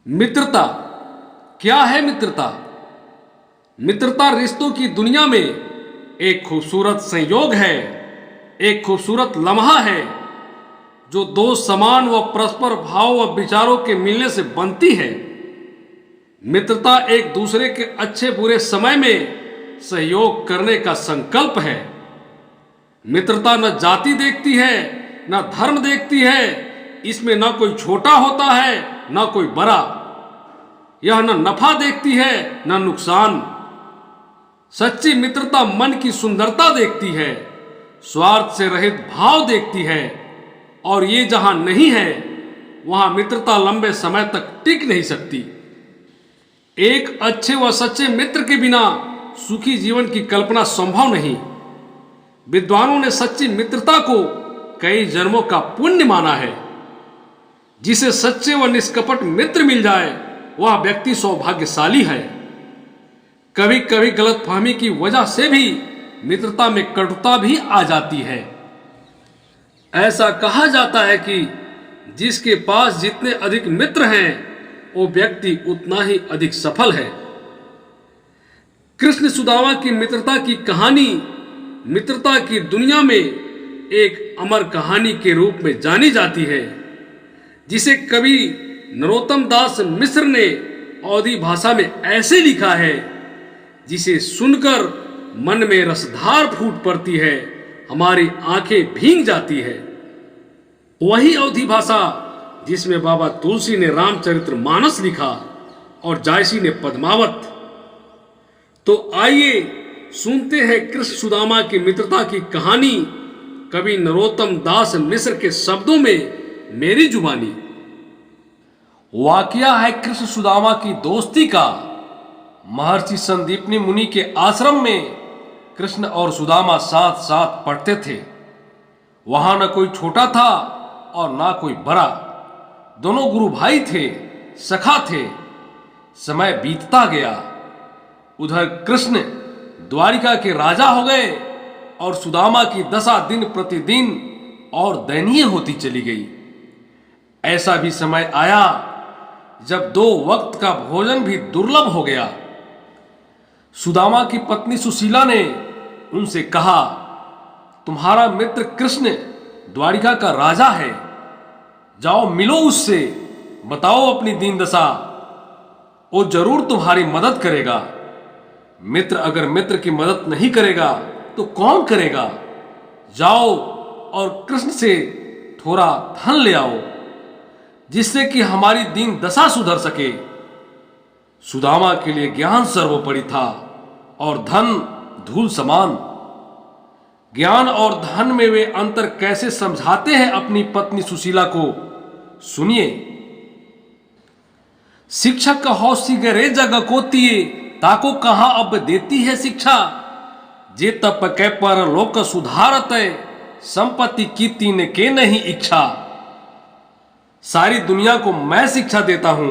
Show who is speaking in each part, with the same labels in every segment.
Speaker 1: मित्रता क्या है? मित्रता मित्रता रिश्तों की दुनिया में एक खूबसूरत संयोग है, एक खूबसूरत लम्हा है जो दो समान व परस्पर भाव व विचारों के मिलने से बनती है। मित्रता एक दूसरे के अच्छे बुरे समय में सहयोग करने का संकल्प है। मित्रता न जाति देखती है, न धर्म देखती है। इसमें न कोई छोटा होता है, न कोई बड़ा। यह न नफा देखती है, न नुकसान। सच्ची मित्रता मन की सुंदरता देखती है, स्वार्थ से रहित भाव देखती है। और ये जहां नहीं है, वहां मित्रता लंबे समय तक टिक नहीं सकती। एक अच्छे व सच्चे मित्र के बिना सुखी जीवन की कल्पना संभव नहीं। विद्वानों ने सच्ची मित्रता को कई जन्मों का पुण्य माना है। जिसे सच्चे व निष्कपट मित्र मिल जाए, वह व्यक्ति सौभाग्यशाली है। कभी कभी गलतफहमी की वजह से भी मित्रता में कटुता भी आ जाती है। ऐसा कहा जाता है कि जिसके पास जितने अधिक मित्र हैं, वो व्यक्ति उतना ही अधिक सफल है। कृष्ण सुदामा की मित्रता की कहानी मित्रता की दुनिया में एक अमर कहानी के रूप में जानी जाती है, जिसे कवि नरोत्तम दास मिश्र ने अवधी भाषा में ऐसे लिखा है, जिसे सुनकर मन में रसधार फूट पड़ती है, हमारी आंखें भीग जाती है। वही अवधी भाषा जिसमें बाबा तुलसी ने रामचरितमानस लिखा और जायसी ने पद्मावत। तो आइए सुनते हैं कृष्ण सुदामा की मित्रता की कहानी कवि नरोत्तम दास मिश्र के शब्दों में, मेरी जुबानी। वाकया है कृष्ण सुदामा की दोस्ती का। महर्षि संदीपनी मुनि के आश्रम में कृष्ण और सुदामा साथ साथ पढ़ते थे। वहां न कोई छोटा था और ना कोई बड़ा। दोनों गुरु भाई थे, सखा थे। समय बीतता गया। उधर कृष्ण द्वारिका के राजा हो गए और सुदामा की दशा दिन प्रतिदिन और दयनीय होती चली गई। ऐसा भी समय आया जब 2 वक्त का भोजन भी दुर्लभ हो गया। सुदामा की पत्नी सुशीला ने उनसे कहा, तुम्हारा मित्र कृष्ण द्वारिका का राजा है, जाओ मिलो उससे, बताओ अपनी दीन दशा, वो जरूर तुम्हारी मदद करेगा। मित्र अगर मित्र की मदद नहीं करेगा तो कौन करेगा? जाओ और कृष्ण से थोड़ा धन ले आओ, जिससे कि हमारी दीन दशा सुधर सके। सुदामा के लिए ज्ञान सर्वोपरि था और धन धूल समान। ज्ञान और धन में वे अंतर कैसे समझाते हैं अपनी पत्नी सुशीला को, सुनिए। शिक्षक का हौसी गरे जग कोतिए, ताको कहां अब देती है शिक्षा। जे तप के पर लोक सुधारत, संपत्ति की तीन के नहीं इच्छा। सारी दुनिया को मैं शिक्षा देता हूं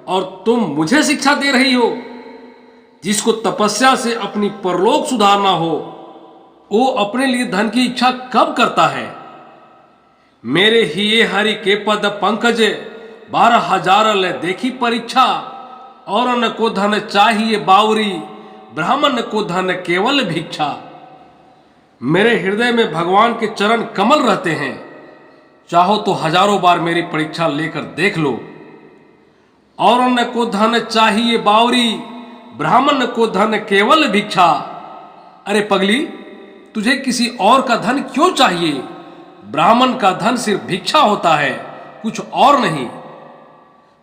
Speaker 1: और तुम मुझे शिक्षा दे रही हो। जिसको तपस्या से अपनी परलोक सुधारना हो, वो अपने लिए धन की इच्छा कब करता है? मेरे हिये हरि के पद पंकज, 12,000 ले देखी परीक्षा। और न को धन चाहिए बाउरी, ब्राह्मण को धन केवल भिक्षा। मेरे हृदय में भगवान के चरण कमल रहते हैं। चाहो तो हजारों बार मेरी परीक्षा लेकर देख लो। और न को धन चाहिए बाउरी, ब्राह्मण को धन केवल भिक्षा। अरे पगली, तुझे किसी और का धन क्यों चाहिए? ब्राह्मण का धन सिर्फ भिक्षा होता है, कुछ और नहीं।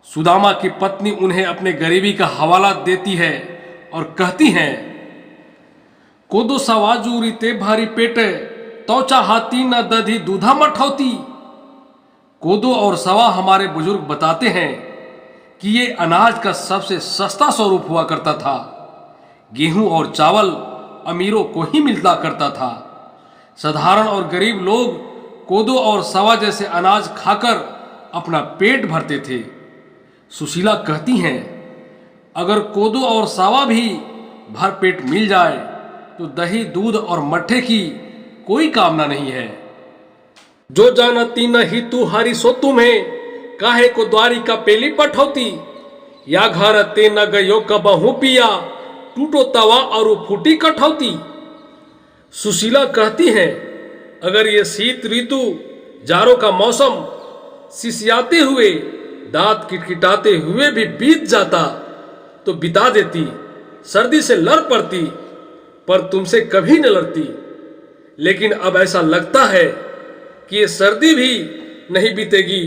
Speaker 1: सुदामा की पत्नी उन्हें अपने गरीबी का हवाला देती है और कहती हैं, कोदो सवाजूरी ते भारी पेट, तौचा हाथी न दधी दूधा मठौती। कोदो और सवा हमारे बुजुर्ग बताते हैं कि ये अनाज का सबसे सस्ता स्वरूप हुआ करता था। गेहूं और चावल अमीरों को ही मिलता करता था। साधारण और गरीब लोग कोदो और सवा जैसे अनाज खाकर अपना पेट भरते थे। सुशीला कहती हैं, अगर कोदो और सावा भी भर पेट मिल जाए तो दही दूध और मट्ठे की कोई कामना नहीं है। जो जानती नहीं तू हरी सो तुम्हें, काहे को द्वारिका पेली पठौती। या घर ते न गयो कबहू पिया, टूटो तवा और फूटी कठौती। सुशीला कहती हैं, अगर ये शीत ऋतु, जाड़ों का मौसम सिसियाते हुए, दांत किटकिटाते हुए भी बीत जाता तो बिता देती, सर्दी से लड़ पड़ती, पर तुमसे कभी न लड़ती। लेकिन अब ऐसा लगता है कि ये सर्दी भी नहीं बीतेगी।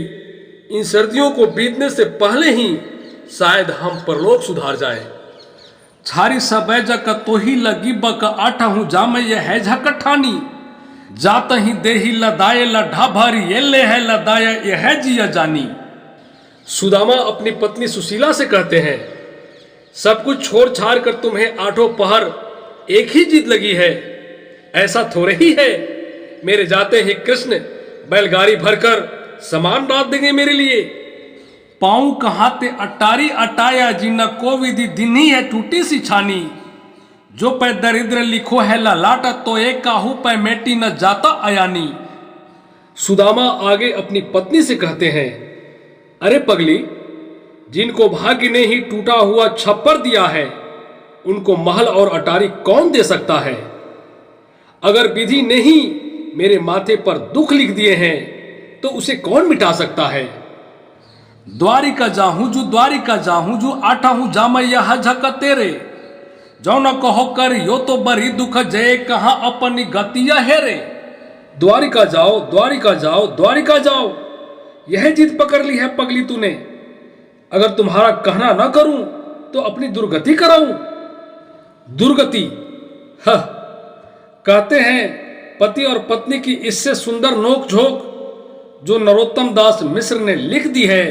Speaker 1: इन सर्दियों को बीतने से पहले ही शायद हम परलोक सुधार जाएं। छारी सब जक तो ही लगी बक आठा हूं जाम ये है झकठानी, जात ही देही लदाए लढ़ा भारी ये ले है लदाया ये है जिया जानी। सुदामा अपनी पत्नी सुशीला से कहते हैं, सब कुछ छोड़ छाड़ कर तुम्हें आठों पहर एक ही जीत लगी है। ऐसा थोड़े ही है, मेरे जाते ही कृष्ण बैलगाड़ी भरकर सामान बांध देंगे मेरे लिए। पाऊं कहाते अटारी अटाया जी न को विधि दिनी है टूटी सी छानी, जो पै दरिद्र लिखो है ललाटा तो एक काहू पै मेटी न जाता अयानी। सुदामा आगे अपनी पत्नी से कहते हैं, अरे पगली, जिनको भाग्य ने ही टूटा हुआ छप्पर दिया है, उनको महल और अटारी कौन दे सकता है। अगर विधि ने ही मेरे माथे पर दुख लिख दिए हैं तो उसे कौन मिटा सकता है। द्वारिका जाहूं जो आठा हूं जामैया झक तेरे, जो न कहो कर यो तो बरी दुख जय कहां अपनी गतिया है रे। द्वारिका जाओ द्वारिका जाओ द्वारिका जाओ, यह जिद पकड़ ली है पगली तूने। अगर तुम्हारा कहना न करूं तो अपनी दुर्गति कराऊं। दुर्गति, कहते हैं पति और पत्नी की इससे सुंदर नोकझोंक जो नरोत्तम दास मिश्र ने लिख दी है,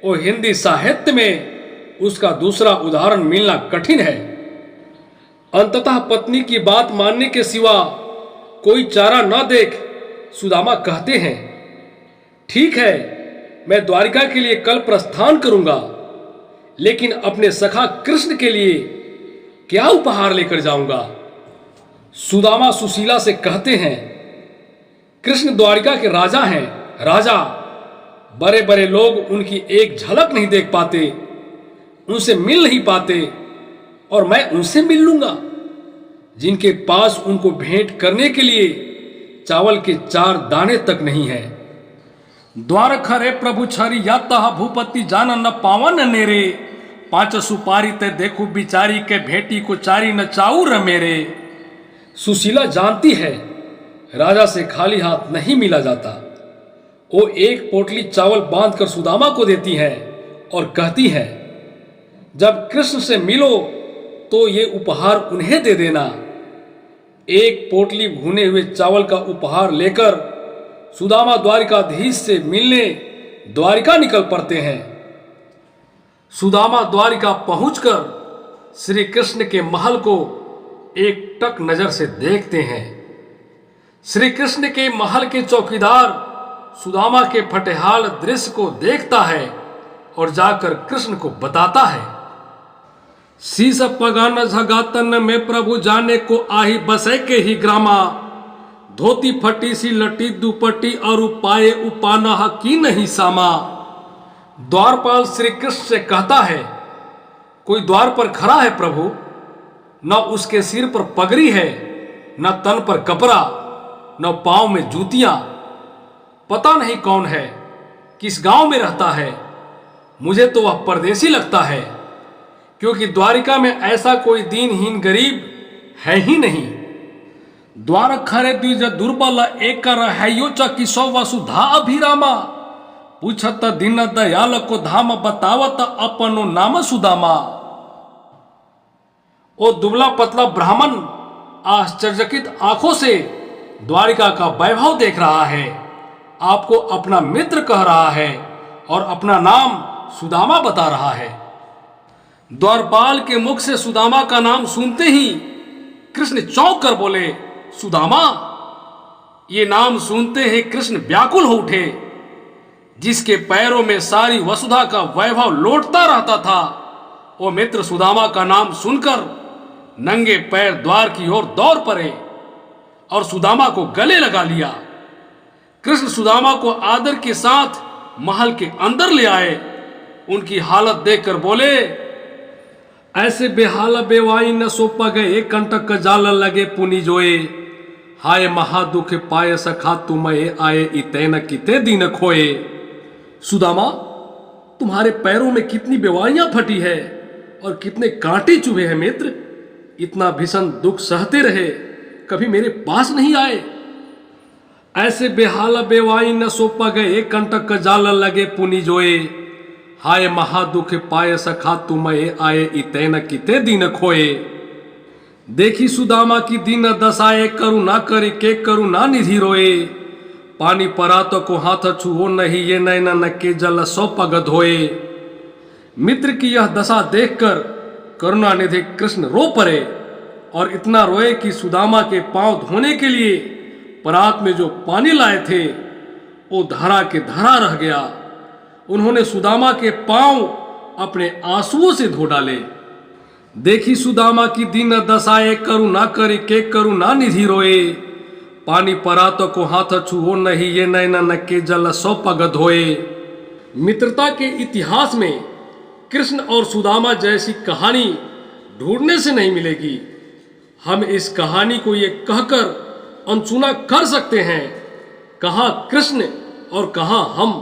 Speaker 1: वो हिंदी साहित्य में उसका दूसरा उदाहरण मिलना कठिन है। अंततः पत्नी की बात मानने के सिवा कोई चारा न देख सुदामा कहते हैं, ठीक है, मैं द्वारिका के लिए कल प्रस्थान करूंगा, लेकिन अपने सखा कृष्ण के लिए क्या उपहार लेकर जाऊंगा। सुदामा सुशीला से कहते हैं, कृष्ण द्वारिका के राजा हैं, राजा। बड़े बड़े लोग उनकी एक झलक नहीं देख पाते, उनसे मिल नहीं पाते, और मैं उनसे मिल लूंगा जिनके पास उनको भेंट करने के लिए चावल के 4 दाने तक नहीं है। द्वार खरे प्रभु छरी या तह भूपति जान न पावन नेरे, 5 सुपारी ते देखू बिचारी के भेटी को चारी न चाऊ र मेरे। सुशीला जानती है राजा से खाली हाथ नहीं मिला जाता। वो एक पोटली चावल बांधकर सुदामा को देती है और कहती है, जब कृष्ण से मिलो तो ये उपहार उन्हें दे देना। एक पोटली भुने हुए चावल का उपहार लेकर सुदामा द्वारिकाधीश से मिलने द्वारिका निकल पड़ते हैं। सुदामा द्वारिका पहुंचकर श्री कृष्ण के महल को एक टक नजर से देखते हैं। श्री कृष्ण के महल के चौकीदार सुदामा के फटेहाल दृश्य को देखता है और जाकर कृष्ण को बताता है। शीस पगान झगातन में प्रभु जाने को आही बसे के ही ग्रामा, धोती फटी सी लटी दुपट्टी और पाए उपाना की नहीं सामा। द्वारपाल श्री कृष्ण से कहता है, कोई द्वार पर खड़ा है प्रभु, न उसके सिर पर पगड़ी है, न तन पर कपड़ा, न पांव में जूतियां। पता नहीं कौन है, किस गांव में रहता है। मुझे तो वह परदेसी लगता है, क्योंकि द्वारिका में ऐसा कोई दीनहीन गरीब है ही नहीं। द्वार खरे द्विज दुर्बल एक है यो चकी सौ वसुधा अभिरामा, पूछत दीन दयाल को धाम बतावत अपनो नाम सुदामा। वो दुबला पतला ब्राह्मण आश्चर्यचकित आंखों से द्वारिका का वैभव देख रहा है, आपको अपना मित्र कह रहा है और अपना नाम सुदामा बता रहा है। द्वारपाल के मुख से सुदामा का नाम सुनते ही कृष्ण चौंक कर बोले, सुदामा। ये नाम सुनते ही कृष्ण व्याकुल हो उठे। जिसके पैरों में सारी वसुधा का वैभव लौटता रहता था, वो मित्र सुदामा का नाम सुनकर नंगे पैर द्वार की ओर दौड़ पड़े और सुदामा को गले लगा लिया। कृष्ण सुदामा को आदर के साथ महल के अंदर ले आए उनकी हालत देखकर बोले, ऐसे बेहाल बेवाई न सोप गए कंटक जाल लगे पुनि जोए, हाय महादुख पाए सखा तुम आए इते न किते दिन खोए। सुदामा, तुम्हारे पैरों में कितनी बेवाइयां फटी है और कितने कांटे चुभे हैं मित्र। इतना भीषण दुख सहते रहे, कभी मेरे पास नहीं आए। ऐसे बेहाल बेवाई न सोप गए कंटक जाल लगे पुनि जोए, हाय महादुख पाए सखा तुम आए इते न किते दिन खोए। देखी सुदामा की दीन दशाए करुणा करे के करुणा निधि रोए, पानी परा तो को हाथ छुओ नहीं ये नैन न के जल सौ पग धोए। मित्र की यह दशा देखकर करुणा निधि कृष्ण रो पड़े और इतना रोए कि सुदामा के पांव धोने के लिए परात में जो पानी लाए थे वो धरा के धरा रह गया। उन्होंने सुदामा के पांव अपने आंसुओं से धो डाले। देखी सुदामा की दीन दशाए करुणा करे के करुणा निधि रोए, पानी परा तो को हाथ छुओ नहीं ये नैन न के जल सौ पग धोए। मित्रता के इतिहास में कृष्ण और सुदामा जैसी कहानी ढूंढने से नहीं मिलेगी। हम इस कहानी को ये कहकर अनसुना कर सकते हैं, कहाँ कृष्ण और कहाँ हम।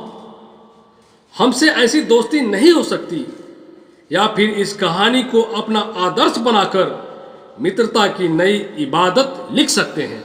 Speaker 1: हमसे ऐसी दोस्ती नहीं हो सकती। या फिर इस कहानी को अपना आदर्श बनाकर मित्रता की नई इबादत लिख सकते हैं।